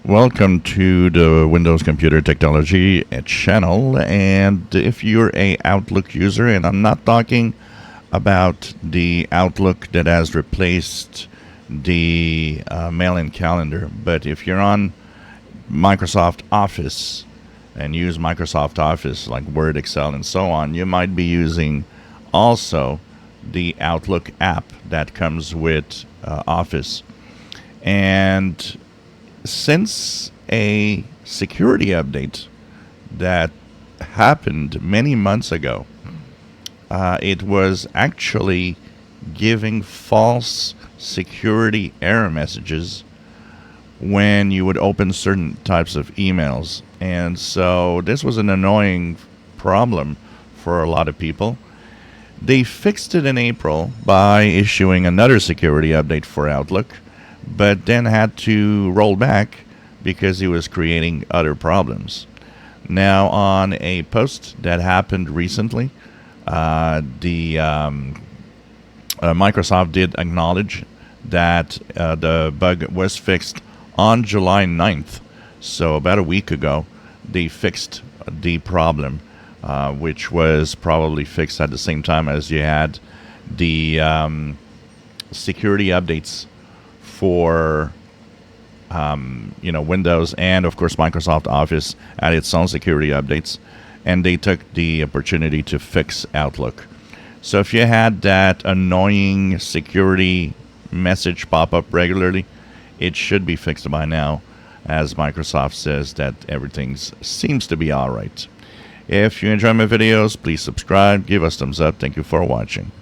Welcome to the Windows Computer Technology channel. And if you're a Outlook user, and I'm not talking about the Outlook that has replaced the mail-in calendar, but if you're on Microsoft Office and use Microsoft Office like Word, Excel, and so on, you might be using also the Outlook app that comes with Office. And since a security update that happened many months ago, it was actually giving false security error messages when you would open certain types of emails. And so this was an annoying problem for a lot of people. They fixed it in April by issuing another security update for Outlook, but then had to roll back because he was creating other problems. Now, on a post that happened recently, Microsoft did acknowledge that the bug was fixed on July 9th. So about a week ago, they fixed the problem, which was probably fixed at the same time as you had the security updates for Windows, and of course Microsoft Office had its own security updates, and they took the opportunity to fix Outlook. So if you had that annoying security message pop up regularly, it should be fixed by now, as Microsoft says that everything seems to be all right. If you enjoy my videos, please subscribe, give us thumbs up. Thank you for watching.